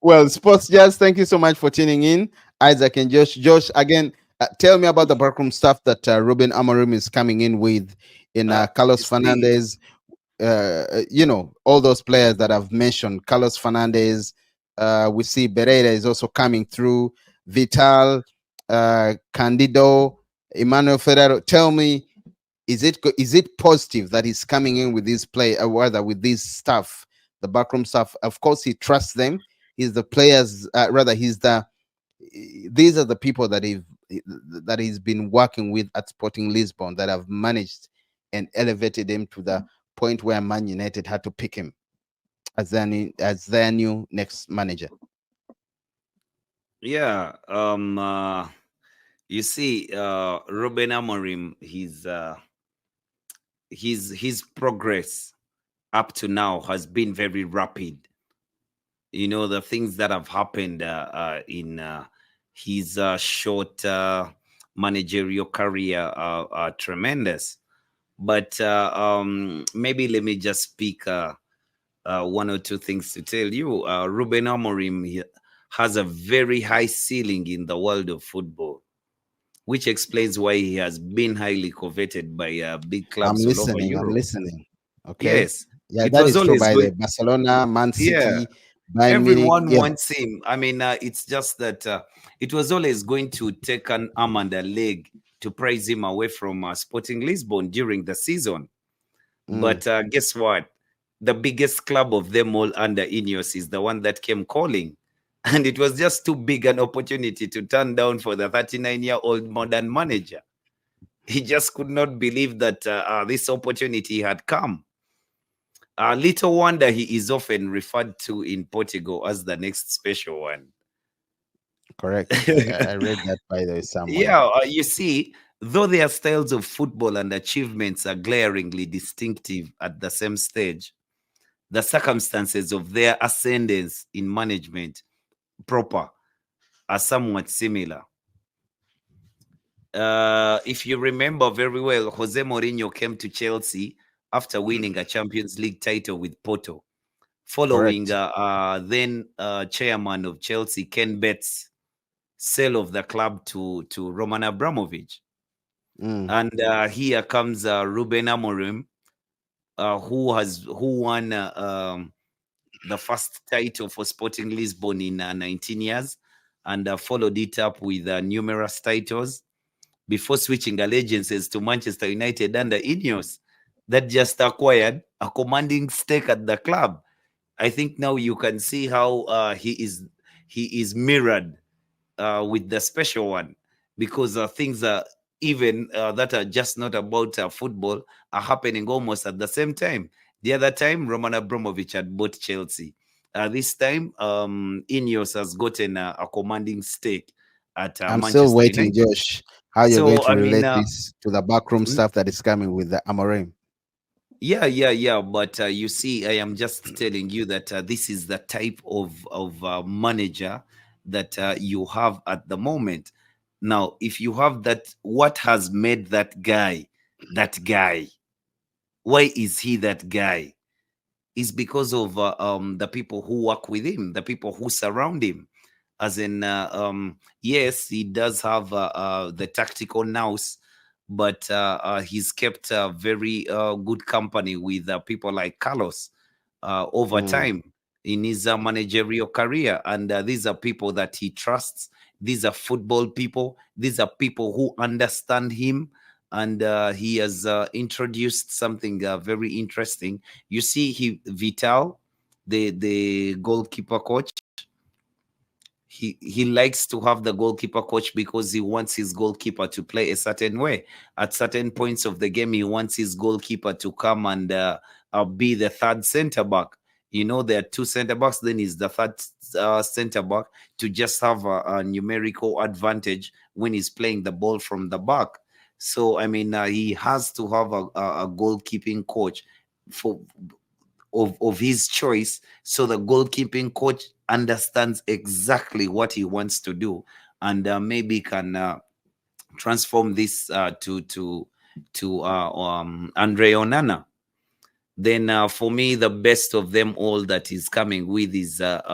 Well, Sports Jazz, thank you so much for tuning in. Isaac and Josh. Josh, again, tell me about the backroom stuff that Ruben Amorim is coming in with in You Carlos see, Fernandez. All those players that I've mentioned, Carlos Fernandez. We see Pereira is also coming through. Vital, Candido, Emmanuel Ferrero. Tell me, is it positive that he's coming in with this play, or rather with this stuff, the backroom stuff? Of course, he trusts them. He's the players, rather he's the. These are the people that he's been working with at Sporting Lisbon that have managed and elevated him to the point where Man United had to pick him as their new next manager. yeah. You see, Ruben Amorim, his progress up to now has been very rapid. You know, the things that have happened in his short managerial career are tremendous. But maybe let me just speak one or two things to tell you. Ruben Amorim has a very high ceiling in the world of football, which explains why he has been highly coveted by big I'm clubs all over listening. I'm Europe. listening. Okay. Yes, Yeah, it that was is true. always By going. the Barcelona, Man Yeah, City, Bayern Munich. everyone Yeah. wants him. I mean, it's just that it was always going to take an arm and a leg to praise him away from Sporting Lisbon during the season. Mm, But guess what? The biggest club of them all under Ineos is the one that came calling. And it was just too big an opportunity to turn down for the 39-year-old modern manager. He just could not believe that this opportunity had come. Little wonder he is often referred to in Portugal as the next special one. correct. I read that by the way somewhere. Yeah, you see, though their styles of football and achievements are glaringly distinctive at the same stage, the circumstances of their ascendance in management proper are somewhat similar. If you remember very well, Jose Mourinho came to Chelsea after winning a Champions League title with Porto, following Correct. then chairman of Chelsea, Ken Betts' sale of the club to Roman Abramovich. Mm, And here comes Ruben Amorim, who won the first title for Sporting Lisbon in 19 years, and followed it up with numerous titles before switching allegiances to Manchester United under Ineos, that just acquired a commanding stake at the club. I think now you can see how he is mirrored with the special one, because things are even that are just not about football are happening almost at the same time. The other time, Roman Abramovich had bought Chelsea. This time, Ineos has gotten a commanding stake at I'm still Manchester waiting, United. Josh, how you're going So, to I mean, relate this to the backroom stuff that is coming with the Amorim. yeah, yeah, yeah. But you see, I am just telling you that this is the type of manager that you have at the moment. Now, if you have that, what has made that guy that guy? Why is he that guy? Is because of the people who work with him, the people who surround him. As in, yes, he does have the tactical nous, but he's kept very good company with people like Carlos over Mm, time in his managerial career. And these are people that he trusts. These are football people. These are people who understand him. And he has introduced something very interesting. You see, Vital, the goalkeeper coach, he likes to have the goalkeeper coach because he wants his goalkeeper to play a certain way. At certain points of the game, he wants his goalkeeper to come and be the third center back. You know, there are two center backs, then he's the third center back, to just have a numerical advantage when he's playing the ball from the back. So, I mean, he has to have a goalkeeping coach for of his choice, so the goalkeeping coach understands exactly what he wants to do, and maybe can transform this to Andre Onana. Then for me, the best of them all that is coming with is the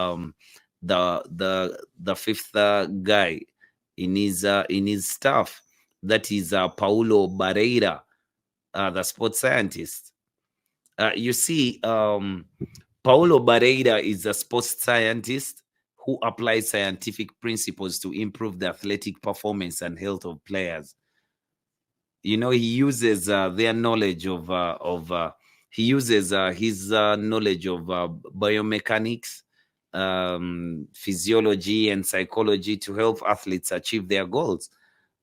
fifth guy in his staff. That is Paulo Barreira, the sports scientist. You see, Paulo Barreira is a sports scientist who applies scientific principles to improve the athletic performance and health of players. You know, he uses their knowledge of he uses his knowledge of biomechanics, physiology and psychology to help athletes achieve their goals.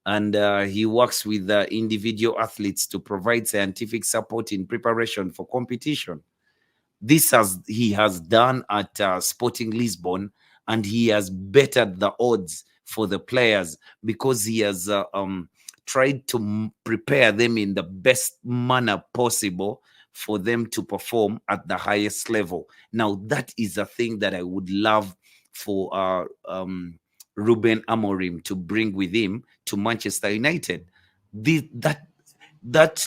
And he works with individual athletes to provide scientific support in preparation for competition. This has he has done at Sporting Lisbon, and he has bettered the odds for the players because he has tried to prepare them in the best manner possible for them to perform at the highest level. Now, that is a thing that I would love for Ruben Amorim to bring with him to Manchester United. That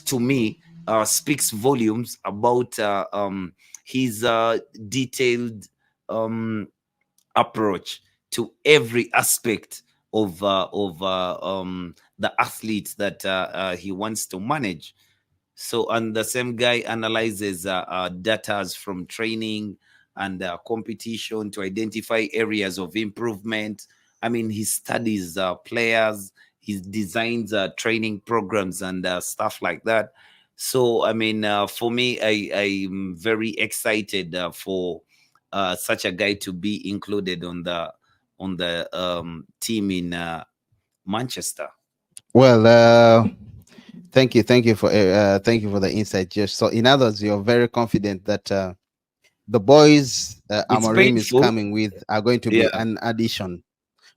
to me speaks volumes about his detailed um, approach to every aspect of the athlete that he wants to manage. So, and the same guy analyzes data from training and competition to identify areas of improvement. I mean, he studies players, he designs training programs and stuff like that. So, I mean, for me, I'm very excited for such a guy to be included on the team in Manchester. Well, thank you for the insight, Josh. So, in others, you're very confident that the boys It's Amorim is painful. coming with are going to be Yeah. an addition.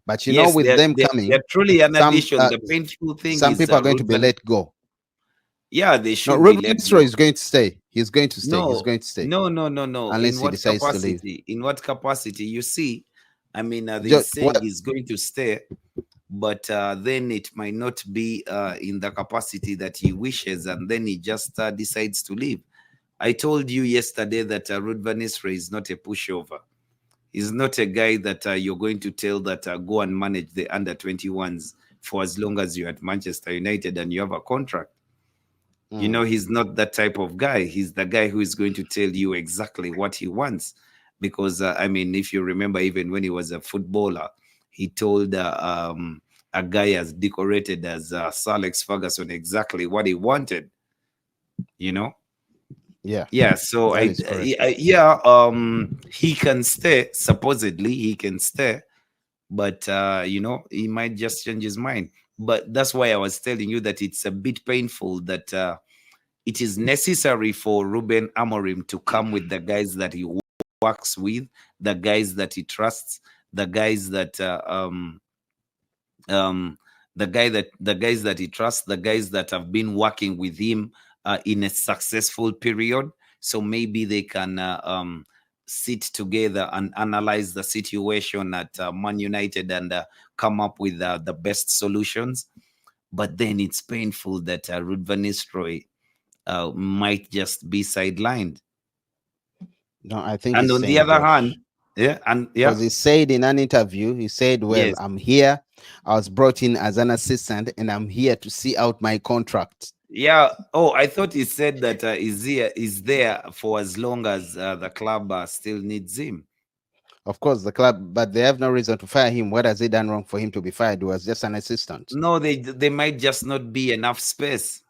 But Yes, with them they're coming, truly an some addition. The painful thing some is people are going to Ruud be van. let go. Yeah, they No, should be Ruben let Nistelrooy go. is going to stay. He's going to stay. He's No, going to stay no. unless In he what decides to leave. capacity? In what capacity? You see, I mean, they're saying What? he's going to stay, but then it might not be in the capacity that he wishes, and then he just decides to leave. I told you yesterday that Ruud van Nistelrooy is not a pushover. He's not a guy that you're going to tell that go and manage the under 21s for as long as you're at Manchester United and you have a contract. You know, Mm, he's not that type of guy. He's the guy who is going to tell you exactly what he wants. Because, I mean, if you remember, even when he was a footballer, he told a guy as decorated as Sir Alex Ferguson exactly what he wanted, you know? yeah, Yeah, so that is correct. yeah, he can stay, supposedly, he can stay, but you know, he might just change his mind. But that's why I was telling you that it's a bit painful that it is necessary for Ruben Amorim to come with the guys that he works with, the guys that he trusts, the guys that um, the guys that he trusts, the guys that have been working with him in a successful period. So maybe they can sit together and analyze the situation at Man United and come up with the best solutions. But then it's painful that Ruud van Nistelrooy might just be sidelined. No, I think And he's on the staying, other hand, Josh, yeah, and yeah, because he said in an interview, he said, "Well, yes, I'm here. I was brought in as an assistant, and I'm here to see out my contract." yeah. Oh, I thought he said that is there for as long as the club still needs him. Of course, the club, but they have no reason to fire him. What has he done wrong for him to be fired? He was just an assistant. No, they might just not be enough space.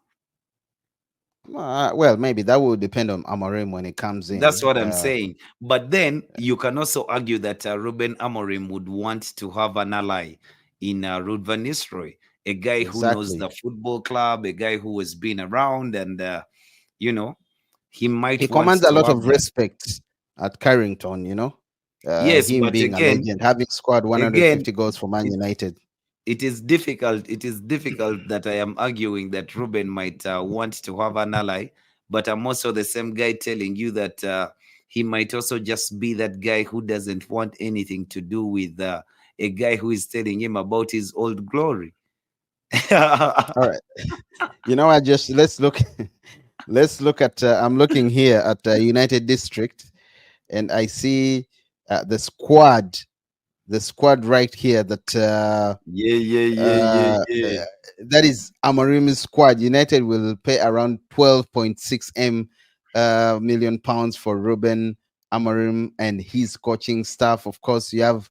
Well, maybe that will depend on Amorim when he comes That's in. what I'm saying. But then you can also argue that Ruben Amorim would want to have an ally in Ruud van Nistelrooy, a guy who knows Exactly. the football club, a guy who has been around, and you know, he He might want commands a to lot have of that. respect at Carrington. Yes, Him but being a legend, having scored again, 150 goals for Man it, United. it is difficult. It is difficult that I am arguing that Ruben might want to have an ally, but I'm also the same guy telling you that he might also just be that guy who doesn't want anything to do with a guy who is telling him about his old glory. All right. You know what? Just let's look. Let's look at. I'm looking here at United District, and I see the squad right here Yeah, yeah, yeah, yeah, uh, yeah. that is Amorim's squad. United will pay around 12.6 million pounds for Ruben Amorim and his coaching staff. Of course, you have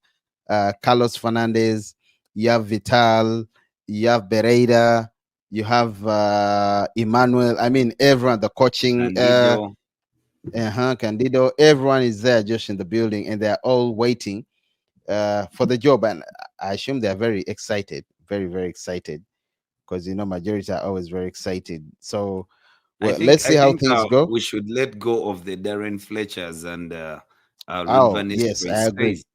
Carlos Fernandez, you have Vital, you have Bereida, you have Emmanuel. I mean, everyone, the coaching, Candido. Candido, everyone is there just in the building, and they're all waiting for the job. And I assume they're very excited, very, very excited, because majority are always very excited. So, I well, think let's I see how think things go. we should let go of the Darren Fletchers and Ruud Oh van yes, Nistelrooy I agree. stays.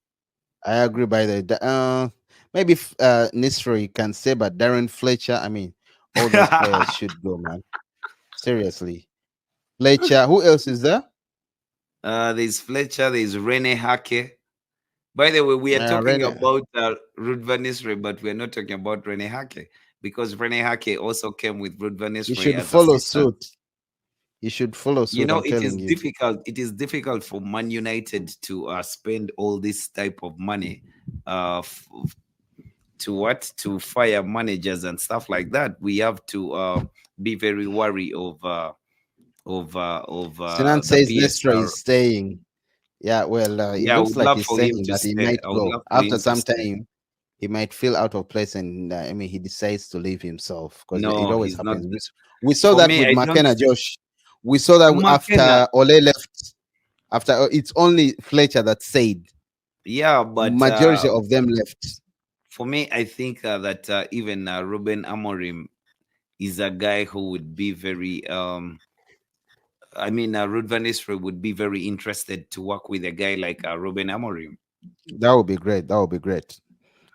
I agree. Maybe Nisroy can say, but Darren Fletcher. I mean, all those players should go, man. Seriously, Fletcher. Who else is there? There's Fletcher, there's Rene Hake. By the way, we are talking Rene. about Ruud van Nistelrooy, but we're not talking about Rene Hake because Rene Hake also came with Ruud van You Nistelrooy should as follow assistant. suit. You should follow You suit. know, I'm telling you. it is difficult for Man United to spend all this type of money to what to fire managers and stuff like that. We have to be very wary of Sinan the says Nestor PSR. is staying. Yeah, well, it Yeah, I looks would like love he's for him saying to that he stay. might I would go love for after him to some stay. time. He might feel out of place, and I mean, he decides to leave himself because it No, always he's not. happens. We saw For that me, with I don't. McKenna, Josh. We saw that McKenna, after Ole left. After it's only Fletcher that stayed. yeah, but Majority of them left. for me, I think that even Ruben Amorim is a guy who would be very. I mean, Ruud van Nistelrooy would be very interested to work with a guy like Ruben Amorim. That would be great. That would be great.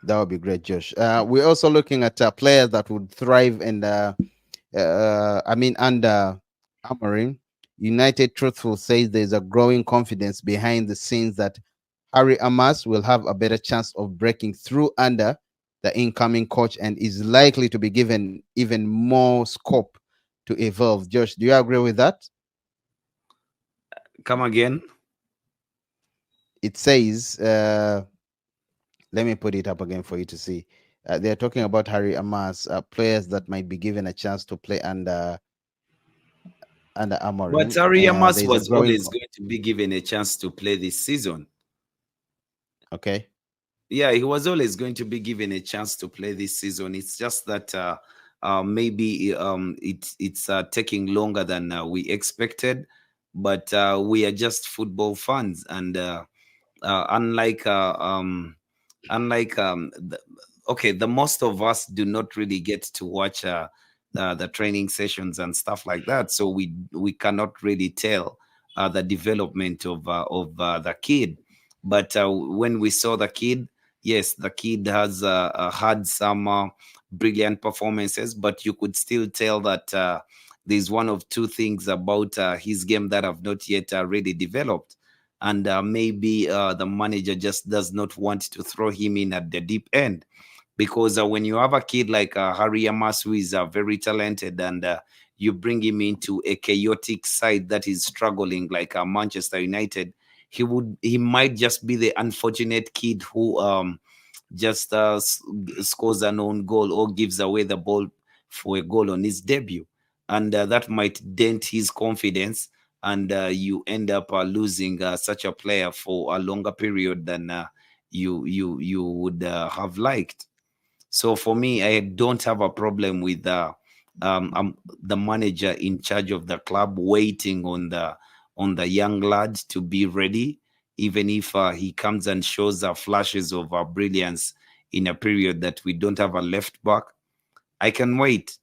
That would be great, Josh. We're also looking at players that would thrive and I mean, under Amorim, United Truthful says there's a growing confidence behind the scenes that Harry Amas will have a better chance of breaking through under the incoming coach and is likely to be given even more scope to evolve. Josh, do you agree with that? Come again? It says, let me put it up again for you to see. They're talking about Harry Amas, players that might be given a chance to play under But Amorim. Harry Amas There's a was growing, always going to be given a chance to play this season. okay. Yeah, he was always going to be given a chance to play this season. It's just that maybe it's taking longer than we expected, but we are just football fans, and uh, unlike uh, um, unlike okay, the most of us do not really get to watch the training sessions and stuff like that, so we cannot really tell the development of the kid. But when we saw the kid, yes, the kid has had some brilliant performances, but you could still tell that there's one of two things about his game that have not yet really developed, and maybe the manager just does not want to throw him in at the deep end, because when you have a kid like Harry Yamas, who is very talented, and you bring him into a chaotic side that is struggling like Manchester United, he might just be the unfortunate kid who just scores an own goal or gives away the ball for a goal on his debut, and that might dent his confidence, and you end up losing such a player for a longer period than you would have liked. So for me, I don't have a problem with the manager in charge of the club waiting on the young lad to be ready, even if he comes and shows flashes of brilliance in a period that we don't have a left back. I can wait.